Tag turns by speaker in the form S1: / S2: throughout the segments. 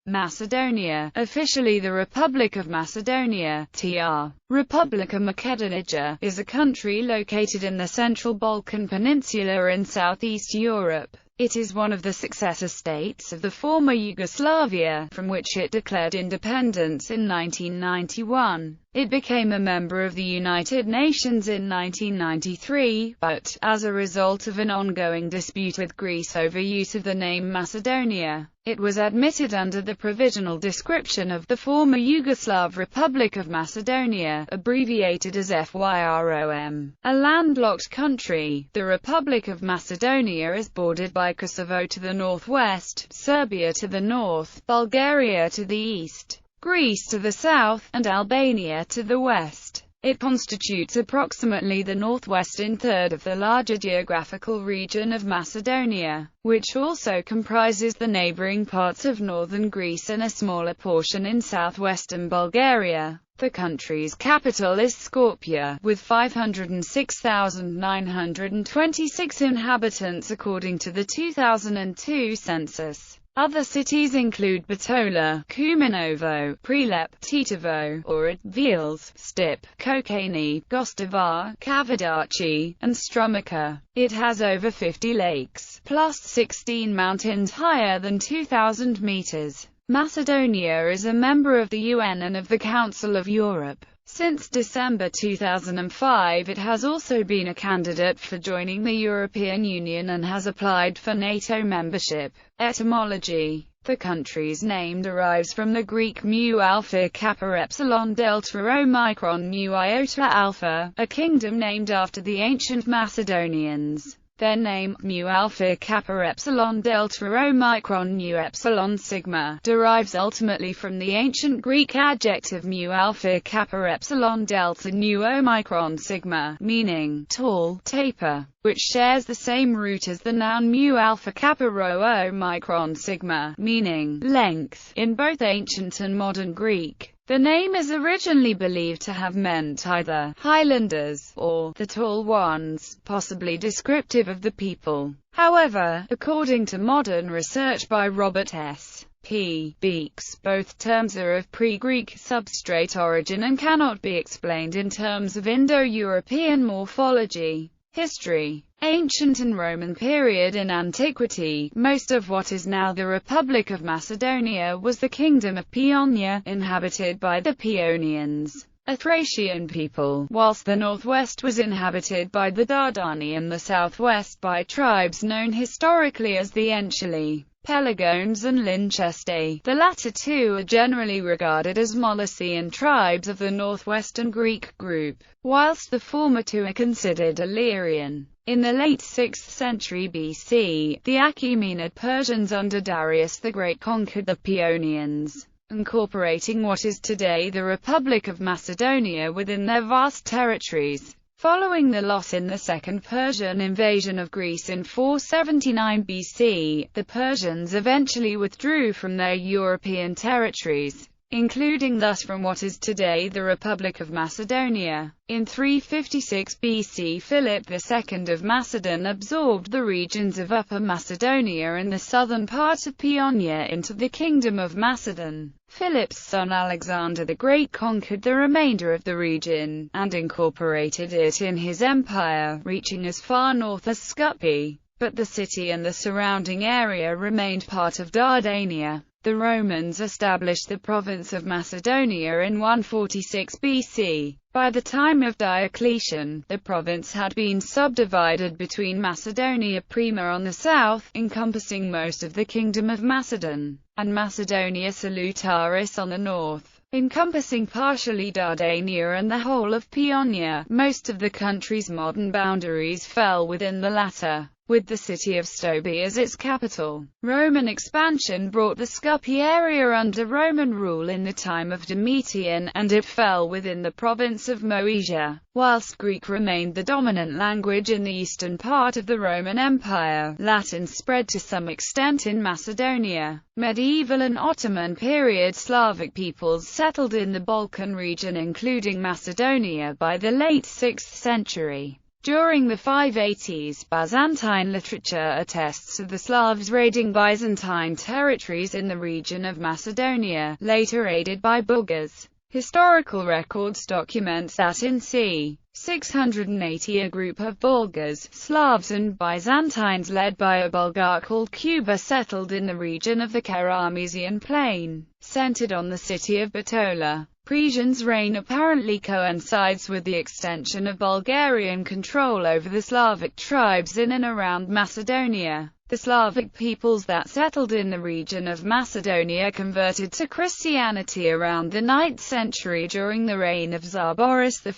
S1: Macedonia, officially the Republic of Macedonia, tr. Republika Makedonija, is a country located in the Central Balkan Peninsula in southeast Europe. It is one of the successor states of the former Yugoslavia, from which it declared independence in 1991. It became a member of the United Nations in 1993, but, as a result of an ongoing dispute with Greece over use of the name Macedonia, it was admitted under the provisional description of the former Yugoslav Republic of Macedonia, abbreviated as FYROM. A landlocked country, the Republic of Macedonia is bordered by Kosovo to the northwest, Serbia to the north, Bulgaria to the east, Greece to the south, and Albania to the west. It constitutes approximately the northwestern third of the larger geographical region of Macedonia, which also comprises the neighboring parts of northern Greece and a smaller portion in southwestern Bulgaria. The country's capital is Skopje, with 506,926 inhabitants according to the 2002 census. Other cities include Bitola, Kumanovo, Prilep, Tetovo, Ohrid, Veles, Stip, Kokani, Gostivar, Kavadachi, and Strumica. It has over 50 lakes, plus 16 mountains higher than 2,000 meters. Macedonia is a member of the UN and of the Council of Europe. Since December 2005 it has also been a candidate for joining the European Union and has applied for NATO membership. Etymology. The country's name derives from the Greek mu alpha kappa epsilon delta omicron mu iota alpha, a kingdom named after the ancient Macedonians. Their name, mu alpha kappa epsilon delta omicron nu epsilon sigma, derives ultimately from the ancient Greek adjective mu alpha kappa epsilon delta nu omicron sigma, meaning tall, taper, which shares the same root as the noun mu alpha kappa rho omicron sigma, meaning length, in both ancient and modern Greek. The name is originally believed to have meant either Highlanders or the Tall Ones, possibly descriptive of the people. However, according to modern research by Robert S. P. Beeks, both terms are of pre-Greek substrate origin and cannot be explained in terms of Indo-European morphology. History. Ancient and Roman period. In antiquity, most of what is now the Republic of Macedonia was the Kingdom of Paeonia, inhabited by the Paeonians, a Thracian people, whilst the northwest was inhabited by the Dardani and the southwest by tribes known historically as the Enchili, Pelagones and Lyncestae. The latter two are generally regarded as Molosian tribes of the northwestern Greek group, whilst the former two are considered Illyrian. In the late 6th century BC, the Achaemenid Persians under Darius the Great conquered the Paeonians, incorporating what is today the Republic of Macedonia within their vast territories. Following the loss in the Second Persian invasion of Greece in 479 BC, the Persians eventually withdrew from their European territories, including thus from what is today the Republic of Macedonia. In 356 BC Philip II of Macedon absorbed the regions of Upper Macedonia and the southern part of Paeonia into the Kingdom of Macedon. Philip's son Alexander the Great conquered the remainder of the region, and incorporated it in his empire, reaching as far north as Skopje, but the city and the surrounding area remained part of Dardania. The Romans established the province of Macedonia in 146 BC. By the time of Diocletian, the province had been subdivided between Macedonia Prima on the south, encompassing most of the Kingdom of Macedon, and Macedonia Salutaris on the north, encompassing partially Dardania and the whole of Paeonia. Most of the country's modern boundaries fell within the latter, with the city of Skopje as its capital. Roman expansion brought the Skopje area under Roman rule in the time of Domitian, and it fell within the province of Moesia. Whilst Greek remained the dominant language in the eastern part of the Roman Empire, Latin spread to some extent in Macedonia. Medieval and Ottoman period Slavic peoples settled in the Balkan region including Macedonia by the late 6th century. During the 580s, Byzantine literature attests of the Slavs raiding Byzantine territories in the region of Macedonia, later aided by Bulgars. Historical records document that in c. 680 a group of Bulgars, Slavs and Byzantines led by a Bulgar called Kuba settled in the region of the Karamessian Plain, centered on the city of Bitola. Presian's reign apparently coincides with the extension of Bulgarian control over the Slavic tribes in and around Macedonia. The Slavic peoples that settled in the region of Macedonia converted to Christianity around the 9th century during the reign of Tsar Boris I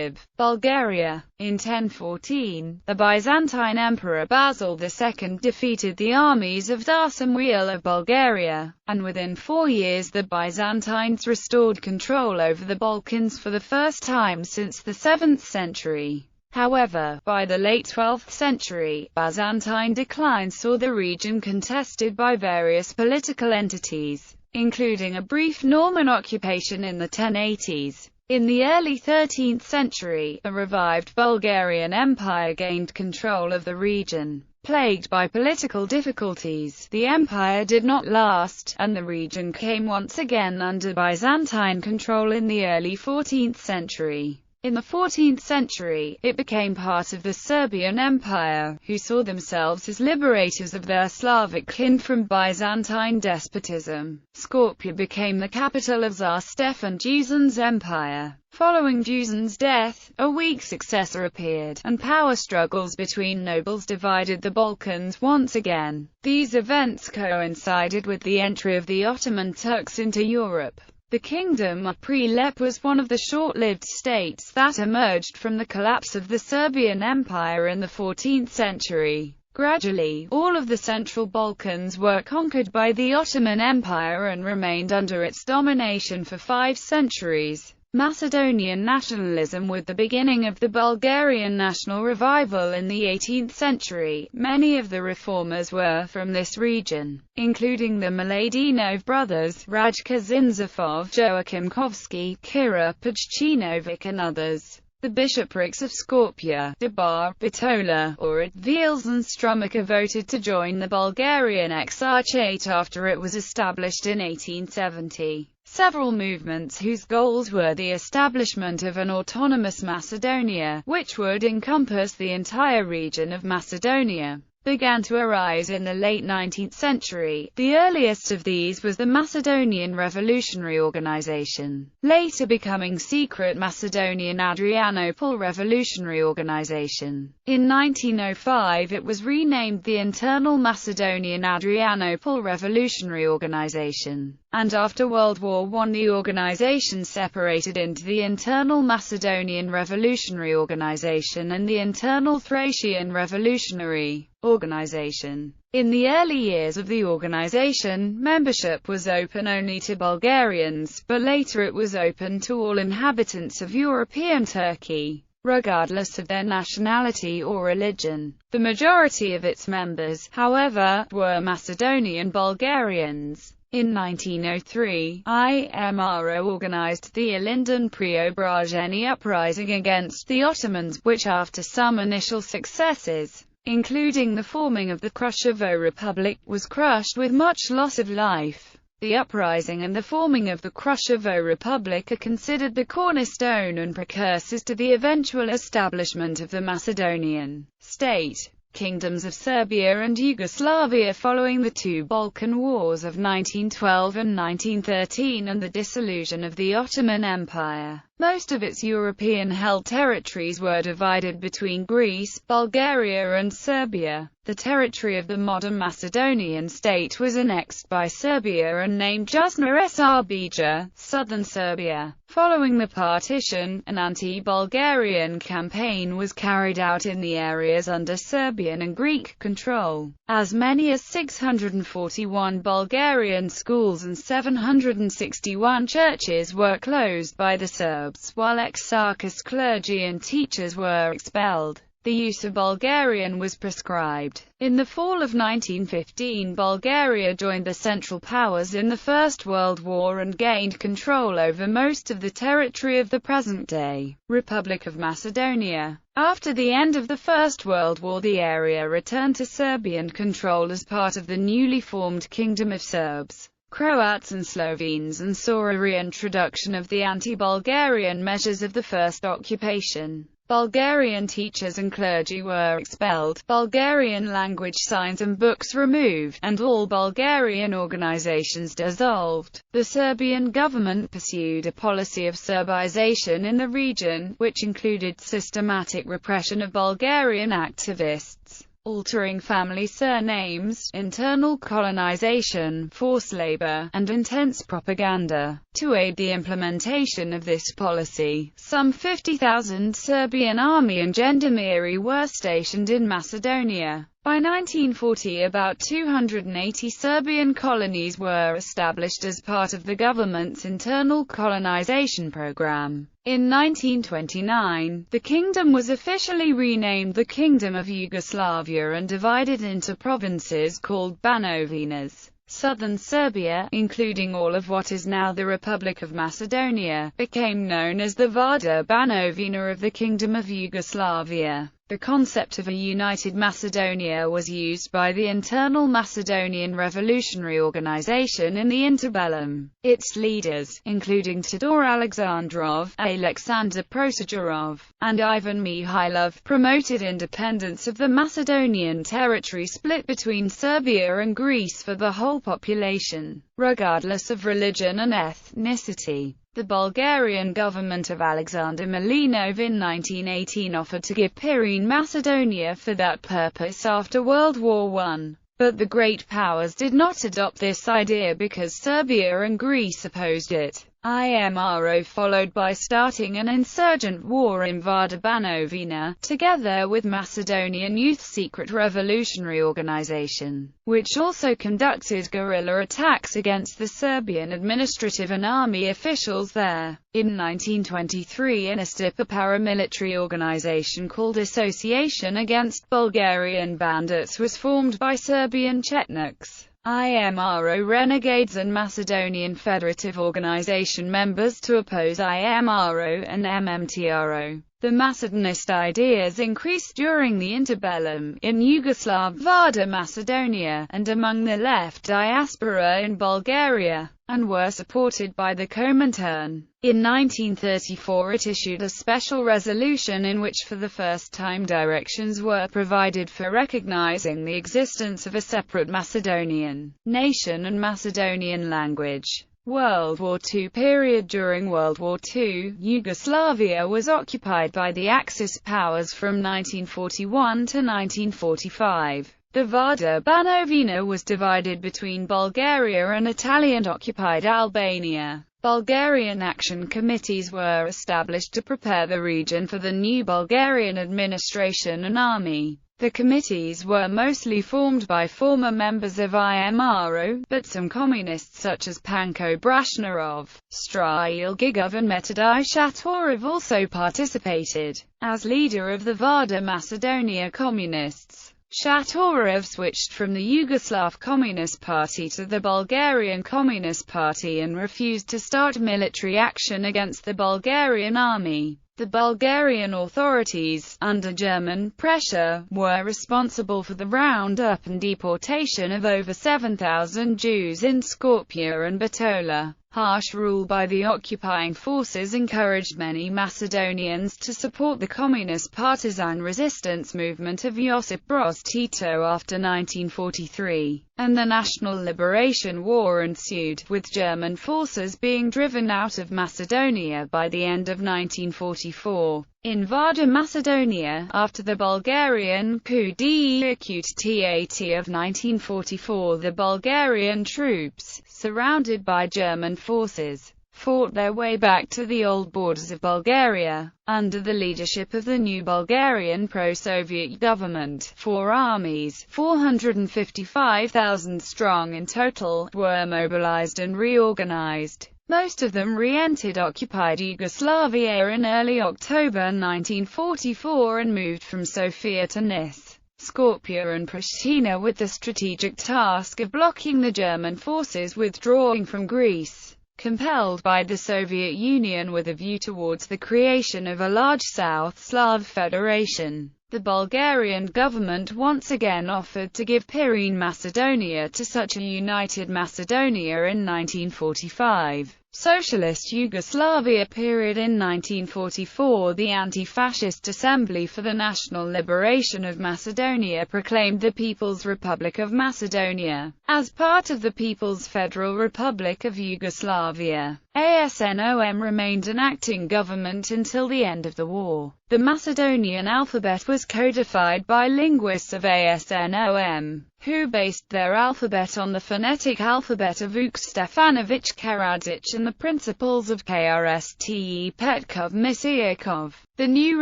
S1: of Bulgaria. In 1014, the Byzantine Emperor Basil II defeated the armies of Tsar Samuil of Bulgaria, and within 4 years the Byzantines restored control over the Balkans for the first time since the 7th century. However, by the late 12th century, Byzantine decline saw the region contested by various political entities, including a brief Norman occupation in the 1080s. In the early 13th century, a revived Bulgarian Empire gained control of the region. Plagued by political difficulties, the empire did not last, and the region came once again under Byzantine control in the early 14th century. In the 14th century, it became part of the Serbian Empire, who saw themselves as liberators of their Slavic kin from Byzantine despotism. Skopje became the capital of Tsar Stefan Dušan's empire. Following Dušan's death, a weak successor appeared, and power struggles between nobles divided the Balkans once again. These events coincided with the entry of the Ottoman Turks into Europe. The Kingdom of Prilep was one of the short-lived states that emerged from the collapse of the Serbian Empire in the 14th century. Gradually, all of the Central Balkans were conquered by the Ottoman Empire and remained under its domination for 5 centuries. Macedonian nationalism. With the beginning of the Bulgarian national revival in the 18th century, many of the reformers were from this region, including the Mladinov brothers, Radka Zinzafov, Joachim Kovsky, Kira Pajchinovic and others. The bishoprics of Skopje, Debar, Bitola, Ohrid, Vils and Strumica voted to join the Bulgarian Exarchate after it was established in 1870. Several movements whose goals were the establishment of an autonomous Macedonia, which would encompass the entire region of Macedonia, began to arise in the late 19th century. The earliest of these was the Macedonian Revolutionary Organization, later becoming secret Macedonian Adrianople Revolutionary Organization. In 1905 it was renamed the Internal Macedonian Adrianople Revolutionary Organization, and after World War I the organization separated into the Internal Macedonian Revolutionary Organization and the Internal Thracian Revolutionary Organization. In the early years of the organization, membership was open only to Bulgarians, but later it was open to all inhabitants of European Turkey, regardless of their nationality or religion. The majority of its members, however, were Macedonian Bulgarians. In 1903, IMRO organized the Ilinden-Preobrazheni uprising against the Ottomans, which after some initial successes, including the forming of the Krushevo Republic, was crushed with much loss of life. The uprising and the forming of the Krushevo Republic are considered the cornerstone and precursors to the eventual establishment of the Macedonian state. Kingdoms of Serbia and Yugoslavia. Following the two Balkan Wars of 1912 and 1913 and the dissolution of the Ottoman Empire, most of its European-held territories were divided between Greece, Bulgaria and Serbia. The territory of the modern Macedonian state was annexed by Serbia and named Jusna Srbija, southern Serbia. Following the partition, an anti-Bulgarian campaign was carried out in the areas under Serbian and Greek control. As many as 641 Bulgarian schools and 761 churches were closed by the Serbs, while Exarchist clergy and teachers were expelled. The use of Bulgarian was prescribed. In the fall of 1915, Bulgaria joined the Central Powers in the First World War and gained control over most of the territory of the present-day Republic of Macedonia. After the end of the First World War, the area returned to Serbian control as part of the newly formed Kingdom of Serbs, Croats and Slovenes, and saw a reintroduction of the anti-Bulgarian measures of the first occupation. Bulgarian teachers and clergy were expelled, Bulgarian language signs and books removed, and all Bulgarian organizations dissolved. The Serbian government pursued a policy of Serbization in the region, which included systematic repression of Bulgarian activists, altering family surnames, internal colonization, forced labor, and intense propaganda. To aid the implementation of this policy, some 50,000 Serbian army and gendarmerie were stationed in Macedonia. By 1940, about 280 Serbian colonies were established as part of the government's internal colonization program. In 1929, the kingdom was officially renamed the Kingdom of Yugoslavia and divided into provinces called Banovinas. Southern Serbia, including all of what is now the Republic of Macedonia, became known as the Vardar Banovina of the Kingdom of Yugoslavia. The concept of a united Macedonia was used by the Internal Macedonian Revolutionary Organization in the interbellum. Its leaders, including Todor Alexandrov, Alexander Protojarov, and Ivan Mihailov, promoted independence of the Macedonian territory split between Serbia and Greece for the whole population, regardless of religion and ethnicity. The Bulgarian government of Alexander Milinov in 1918 offered to give Pirene Macedonia for that purpose after World War I. But the great powers did not adopt this idea because Serbia and Greece opposed it. IMRO followed by starting an insurgent war in Vardar Banovina, together with Macedonian Youth Secret Revolutionary Organization, which also conducted guerrilla attacks against the Serbian administrative and army officials there. In 1923, an ISTIP, a paramilitary organization called Association Against Bulgarian Bandits, was formed by Serbian Chetniks, IMRO renegades and Macedonian Federative Organization members to oppose IMRO and MMTRO. The Macedonist ideas increased during the interbellum, in Yugoslav Vardar Macedonia, and among the left diaspora in Bulgaria, and were supported by the Comintern. In 1934 it issued a special resolution in which for the first time directions were provided for recognizing the existence of a separate Macedonian nation and Macedonian language. World War II period. During World War II, Yugoslavia was occupied by the Axis powers from 1941 to 1945. The Vardar Banovina was divided between Bulgaria and Italian-occupied Albania. Bulgarian action committees were established to prepare the region for the new Bulgarian administration and army. The committees were mostly formed by former members of IMRO, but some communists such as Panko Brashnarov, Strail Gigov and Metodij Shatorov also participated. As leader of the Vardar Macedonia Communists, Shatorov switched from the Yugoslav Communist Party to the Bulgarian Communist Party and refused to start military action against the Bulgarian army. The Bulgarian authorities, under German pressure, were responsible for the roundup and deportation of over 7,000 Jews in Skopje and Bitola. Harsh rule by the occupying forces encouraged many Macedonians to support the communist partisan resistance movement of Josip Broz Tito after 1943, and the National Liberation War ensued, with German forces being driven out of Macedonia by the end of 1944. In Vardar Macedonia, after the Bulgarian coup d'état of 1944, the Bulgarian troops, surrounded by German forces, fought their way back to the old borders of Bulgaria. Under the leadership of the new Bulgarian pro-Soviet government, 4 armies, 455,000 strong in total, were mobilized and reorganized. Most of them re-entered occupied Yugoslavia in early October 1944 and moved from Sofia to Nis, Skopje and Pristina with the strategic task of blocking the German forces withdrawing from Greece. compelled by the Soviet Union with a view towards the creation of a large South Slav federation. The Bulgarian government once again offered to give Pirene Macedonia to such a united Macedonia in 1945. Socialist Yugoslavia period. In 1944, the Anti-Fascist Assembly for the National Liberation of Macedonia proclaimed the People's Republic of Macedonia as part of the People's Federal Republic of Yugoslavia. ASNOM remained an acting government until the end of the war. The Macedonian alphabet was codified by linguists of ASNOM, who based their alphabet on the phonetic alphabet of Vuk Stefanović Karadzic and the principles of Krste Petkov-Misiakov. The new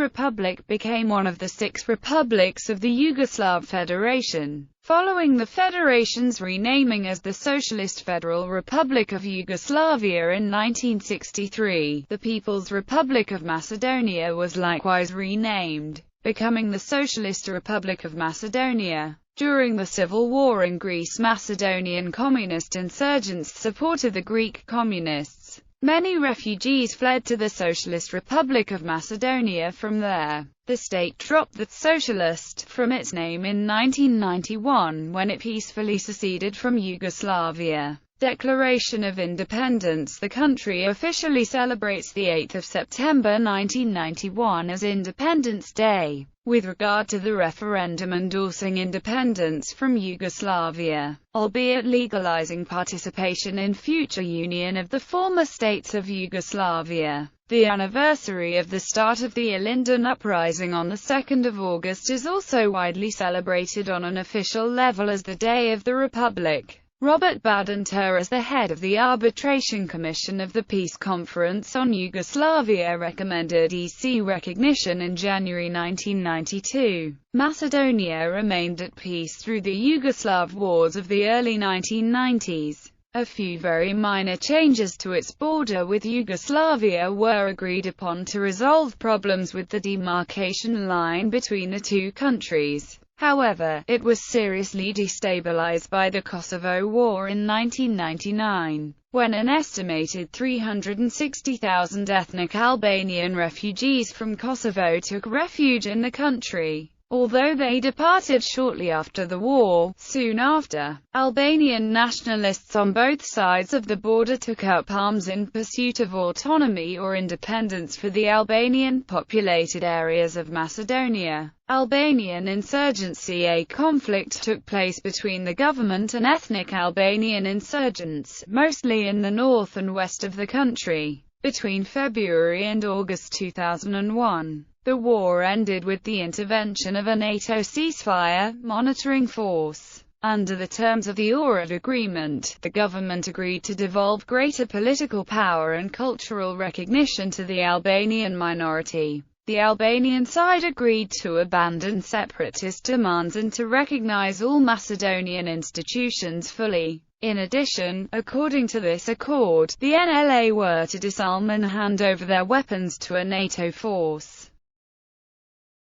S1: republic became one of the 6 republics of the Yugoslav Federation. Following the federation's renaming as the Socialist Federal Republic of Yugoslavia in 1963, the People's Republic of Macedonia was likewise renamed, becoming the Socialist Republic of Macedonia. During the civil war in Greece, Macedonian communist insurgents supported the Greek communists. Many refugees fled to the Socialist Republic of Macedonia from there. The state dropped the Socialist from its name in 1991 when it peacefully seceded from Yugoslavia. Declaration of Independence. The country officially celebrates the 8th of September 1991 as Independence Day, with regard to the referendum endorsing independence from Yugoslavia, albeit legalizing participation in future union of the former states of Yugoslavia. The anniversary of the start of the Ilinden Uprising on the 2nd of August is also widely celebrated on an official level as the Day of the Republic. Robert Badinter, as the head of the Arbitration Commission of the Peace Conference on Yugoslavia, recommended EC recognition in January 1992. Macedonia remained at peace through the Yugoslav wars of the early 1990s. A few very minor changes to its border with Yugoslavia were agreed upon to resolve problems with the demarcation line between the two countries. However, it was seriously destabilized by the Kosovo War in 1999, when an estimated 360,000 ethnic Albanian refugees from Kosovo took refuge in the country. Although they departed shortly after the war, soon after, Albanian nationalists on both sides of the border took up arms in pursuit of autonomy or independence for the Albanian-populated areas of Macedonia. Albanian Insurgency. A conflict took place between the government and ethnic Albanian insurgents, mostly in the north and west of the country, between February and August 2001. The war ended with the intervention of a NATO ceasefire monitoring force. Under the terms of the Ohrid Agreement, the government agreed to devolve greater political power and cultural recognition to the Albanian minority. The Albanian side agreed to abandon separatist demands and to recognize all Macedonian institutions fully. In addition, according to this accord, the NLA were to disarm and hand over their weapons to a NATO force.